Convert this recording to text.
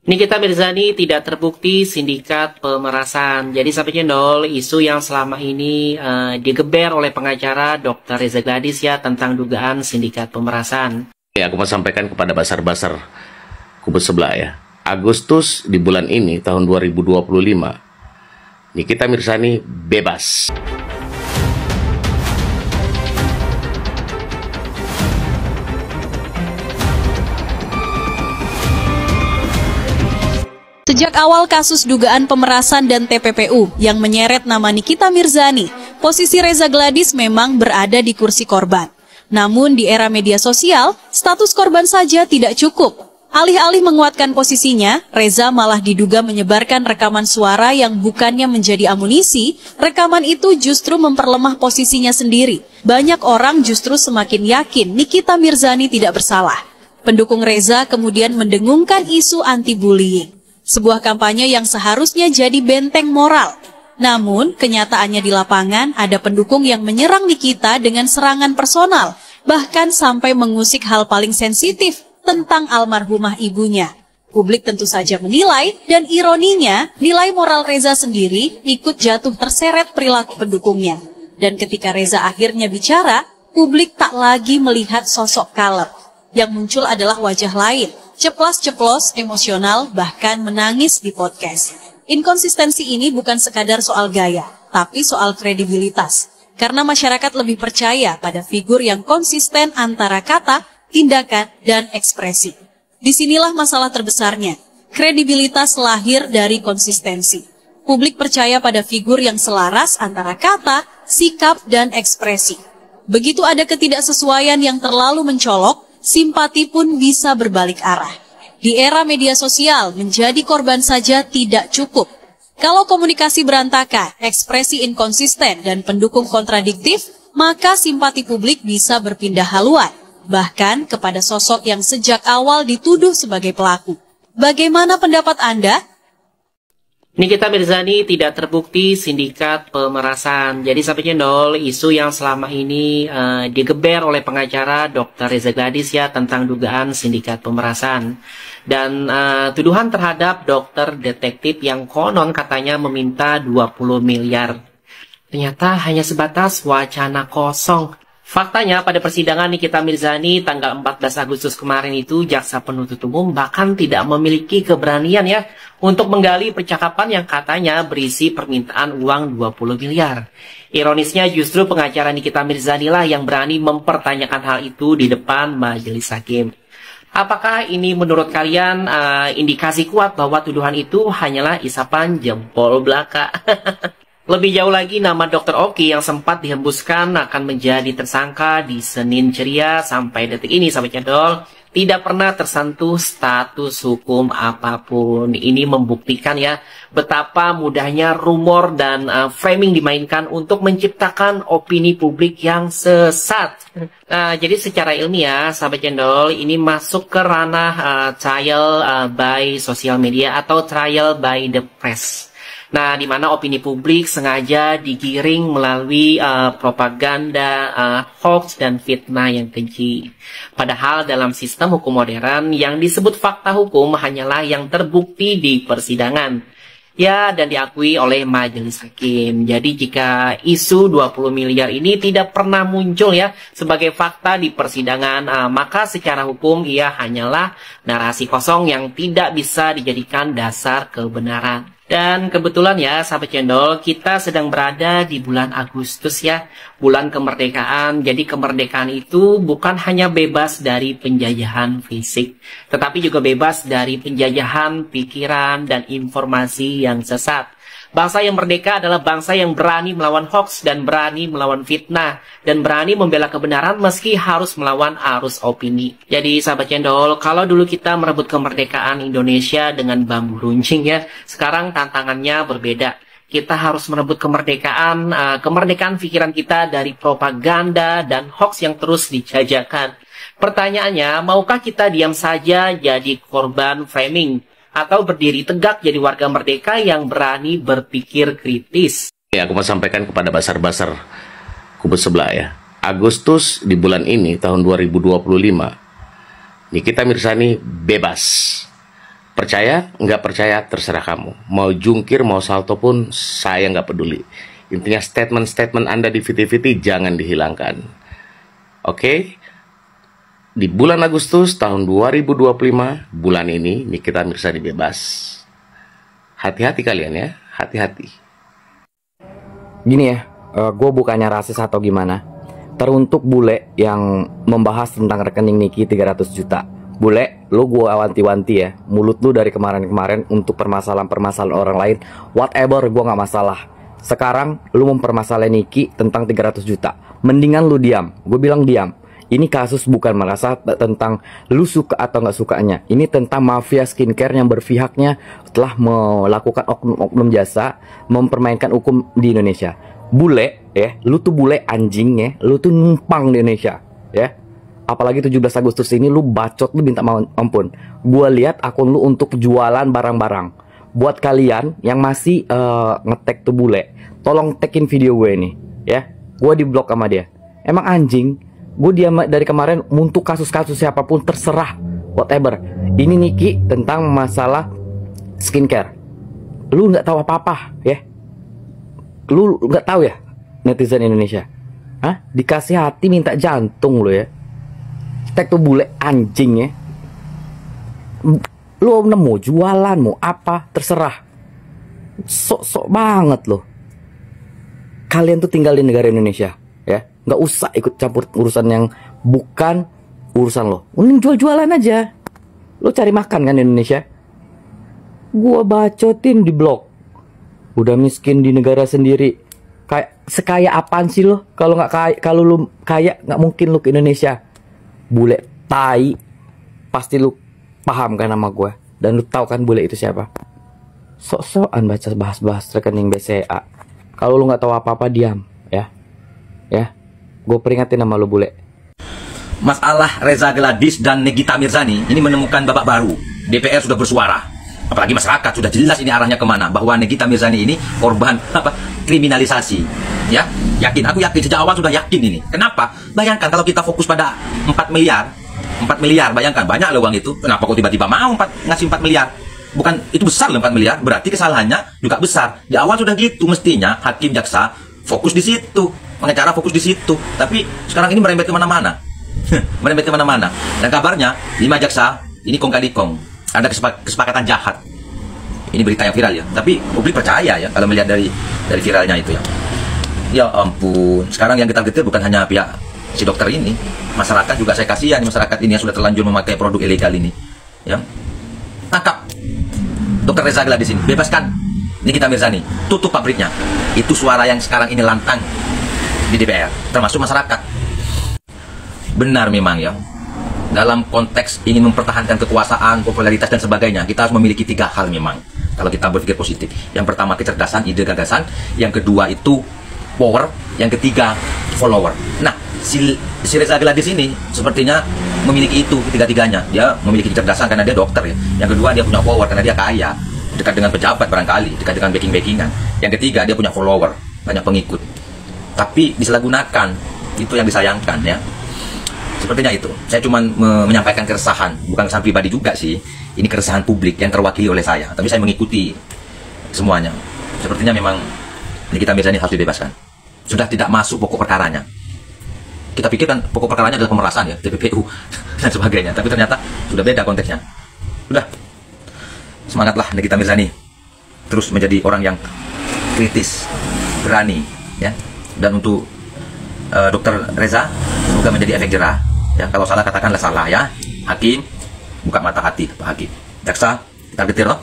Nikita Mirzani tidak terbukti sindikat pemerasan. Jadi sampai cendol isu yang selama ini digeber oleh pengacara Dr. Reza Gladys ya tentang dugaan sindikat pemerasan. Ya, aku mau sampaikan kepada basar-basar kubu sebelah ya. Agustus di bulan ini tahun 2025, Nikita Mirzani bebas. Sejak awal kasus dugaan pemerasan dan TPPU yang menyeret nama Nikita Mirzani, posisi Reza Gladys memang berada di kursi korban. Namun di era media sosial, status korban saja tidak cukup. Alih-alih menguatkan posisinya, Reza malah diduga menyebarkan rekaman suara yang bukannya menjadi amunisi, rekaman itu justru memperlemah posisinya sendiri. Banyak orang justru semakin yakin Nikita Mirzani tidak bersalah. Pendukung Reza kemudian mendengungkan isu anti-bullying. Sebuah kampanye yang seharusnya jadi benteng moral. Namun, kenyataannya di lapangan ada pendukung yang menyerang Nikita dengan serangan personal, bahkan sampai mengusik hal paling sensitif tentang almarhumah ibunya. Publik tentu saja menilai, dan ironinya, nilai moral Reza sendiri ikut jatuh terseret perilaku pendukungnya. Dan ketika Reza akhirnya bicara, publik tak lagi melihat sosok kalem. Yang muncul adalah wajah lain, ceplas-ceplos, emosional, bahkan menangis di podcast. Inkonsistensi ini bukan sekadar soal gaya, tapi soal kredibilitas. Karena masyarakat lebih percaya pada figur yang konsisten antara kata, tindakan, dan ekspresi. Disinilah masalah terbesarnya. Kredibilitas lahir dari konsistensi. Publik percaya pada figur yang selaras antara kata, sikap, dan ekspresi. Begitu ada ketidaksesuaian yang terlalu mencolok, simpati pun bisa berbalik arah. Di era media sosial, menjadi korban saja tidak cukup. Kalau komunikasi berantakan, ekspresi inkonsisten, dan pendukung kontradiktif, maka simpati publik bisa berpindah haluan, bahkan kepada sosok yang sejak awal dituduh sebagai pelaku. Bagaimana pendapat Anda? Nikita Mirzani tidak terbukti sindikat pemerasan. Jadi sampai cendol isu yang selama ini digeber oleh pengacara Dr. Reza Gladys ya tentang dugaan sindikat pemerasan. Dan tuduhan terhadap dokter detektif yang konon katanya meminta 20 miliar. Ternyata hanya sebatas wacana kosong. Faktanya pada persidangan Nikita Mirzani tanggal 14 Agustus kemarin itu jaksa penuntut umum bahkan tidak memiliki keberanian ya untuk menggali percakapan yang katanya berisi permintaan uang 20 miliar. Ironisnya justru pengacara Nikita Mirzani lah yang berani mempertanyakan hal itu di depan majelis hakim. Apakah ini menurut kalian indikasi kuat bahwa tuduhan itu hanyalah isapan jempol belaka? Lebih jauh lagi, nama Dr. Oki yang sempat dihembuskan akan menjadi tersangka di Senin Ceria sampai detik ini, sahabat cendol, tidak pernah tersentuh status hukum apapun. Ini membuktikan ya betapa mudahnya rumor dan framing dimainkan untuk menciptakan opini publik yang sesat. Nah, jadi secara ilmiah, sahabat cendol, ini masuk ke ranah trial by social media atau trial by the press. Nah, di mana opini publik sengaja digiring melalui propaganda, hoax, dan fitnah yang keji. Padahal dalam sistem hukum modern, yang disebut fakta hukum hanyalah yang terbukti di persidangan. Ya, dan diakui oleh majelis hakim. Jadi jika isu 20 miliar ini tidak pernah muncul ya sebagai fakta di persidangan, maka secara hukum ia hanyalah narasi kosong yang tidak bisa dijadikan dasar kebenaran. Dan kebetulan ya, sahabat cendol, kita sedang berada di bulan Agustus ya, bulan kemerdekaan. Jadi kemerdekaan itu bukan hanya bebas dari penjajahan fisik, tetapi juga bebas dari penjajahan pikiran dan informasi yang sesat. Bangsa yang merdeka adalah bangsa yang berani melawan hoax dan berani melawan fitnah dan berani membela kebenaran meski harus melawan arus opini. Jadi sahabat cendol, kalau dulu kita merebut kemerdekaan Indonesia dengan bambu runcing ya, sekarang tantangannya berbeda. Kita harus merebut kemerdekaan pikiran kita dari propaganda dan hoax yang terus dijajakan. Pertanyaannya, maukah kita diam saja jadi korban framing? Atau berdiri tegak jadi warga merdeka yang berani berpikir kritis? Ya, aku mau sampaikan kepada basar-basar kubu sebelah ya. Agustus di bulan ini tahun 2025, Nikita Mirzani bebas. Percaya, nggak percaya, terserah kamu. Mau jungkir, mau salto pun, saya nggak peduli. Intinya statement-statement Anda di VT-VT jangan dihilangkan. Oke? Di bulan Agustus tahun 2025, bulan ini, Nikita Mirzani bebas. Hati-hati kalian ya, hati-hati. Gini ya, gue bukannya rasis atau gimana. Teruntuk bule yang membahas tentang rekening Niki 300 juta. Bule, lu gue wanti-wanti ya. Mulut lu dari kemarin-kemarin untuk permasalahan-permasalahan orang lain, whatever, gue gak masalah. Sekarang lu mempermasalahin Niki tentang 300 juta. Mendingan lu diam, gue bilang diam. Ini kasus bukan merasa tentang lu suka atau nggak sukanya. Ini tentang mafia skincare yang berpihaknya telah melakukan oknum-oknum jasa, mempermainkan hukum di Indonesia. Bule, ya, lu tuh bule anjing ya, lu tuh numpang di Indonesia, ya. Apalagi 17 Agustus ini lu bacot, lu minta ampun. Gua lihat akun lu untuk jualan barang-barang. Buat kalian yang masih nge-tag tuh bule, tolong tagin video gue ini, ya. Gua di blok sama dia. Emang anjing. Gue diam dari kemarin untuk kasus-kasus siapapun terserah, whatever. Ini Niki tentang masalah skincare. Lu nggak tahu apa-apa, ya? Lu nggak tahu ya, netizen Indonesia? Hah? Dikasih hati minta jantung lo ya? Tag tuh bule anjing ya. Lu nemu jualan mau apa terserah. Sok-sok banget lo. Kalian tuh tinggal di negara Indonesia, ya. Nggak usah ikut campur urusan yang bukan urusan lo. Mending jual-jualan aja. Lo cari makan kan di Indonesia. Gua bacotin di blog. Udah miskin di negara sendiri. Kayak sekaya apaan sih lo? Kalau nggak kaya, kalau lu kaya nggak mungkin lu ke Indonesia. Bule tai. Pasti lu paham kan sama gue. Dan lu tahu kan bule itu siapa. Sok-sokan baca bahas-bahas rekening BCA. Kalau lu nggak tahu apa-apa diam, ya. Ya. Gue peringatin sama lu bule. Masalah Reza Gladys dan Nikita Mirzani ini menemukan babak baru. DPR sudah bersuara. Apalagi masyarakat sudah jelas ini arahnya kemana. Bahwa Nikita Mirzani ini korban kriminalisasi. Ya, yakin. Aku yakin sejak awal sudah yakin ini. Kenapa? Bayangkan kalau kita fokus pada 4 miliar. 4 miliar, bayangkan banyak loh uang itu. Kenapa kok tiba-tiba mau ngasih 4 miliar? Bukan, itu besar loh 4 miliar. Berarti kesalahannya juga besar. Di awal sudah gitu mestinya hakim jaksa fokus di situ. Pengacara fokus di situ. Tapi sekarang ini merembet kemana-mana. Merembet kemana-mana. Dan kabarnya 5 jaksa ini kong kali kong. Ada kesepakatan jahat. Ini berita yang viral ya. Tapi publik percaya ya kalau melihat dari viralnya itu ya. Ya ampun. Sekarang yang kita getir bukan hanya pihak si dokter ini, masyarakat juga. Saya kasihan masyarakat ini yang sudah terlanjur memakai produk ilegal ini. Ya. Tangkap Dr. Reza Gladys ini, bebaskan Nikita Mirzani, tutup pabriknya. Itu suara yang sekarang ini lantang di DPR, termasuk masyarakat. Benar memang ya. Dalam konteks ingin mempertahankan kekuasaan, popularitas dan sebagainya, kita harus memiliki 3 hal memang. Kalau kita berpikir positif. Yang pertama kecerdasan, ide, gagasan. Yang kedua itu power. Yang ketiga follower. Nah, si Reza Gladys ini sepertinya memiliki itu ketiga-tiganya. Dia memiliki kecerdasan karena dia dokter ya. Yang kedua dia punya power karena dia kaya, dekat dengan pejabat barangkali, dekat dengan backing-backingan. Yang ketiga dia punya follower, banyak pengikut. Tapi disalahgunakan, itu yang disayangkan ya. Sepertinya itu. Saya cuma menyampaikan keresahan, bukan keresahan pribadi juga sih. Ini keresahan publik yang terwakili oleh saya. Tapi saya mengikuti semuanya. Sepertinya memang Nikita Mirzani harus dibebaskan. Sudah tidak masuk pokok perkaranya. Kita pikir kan pokok perkaranya adalah pemerasan ya, TPPU dan sebagainya. Tapi ternyata sudah beda konteksnya. Udah. Semangatlah Nikita Mirzani. Terus menjadi orang yang kritis, berani ya. Dan untuk Dr. Reza semoga menjadi efek jerah ya. Kalau salah katakanlah salah ya. Hakim buka mata hati Pak Hakim. Jaksa kita getir loh.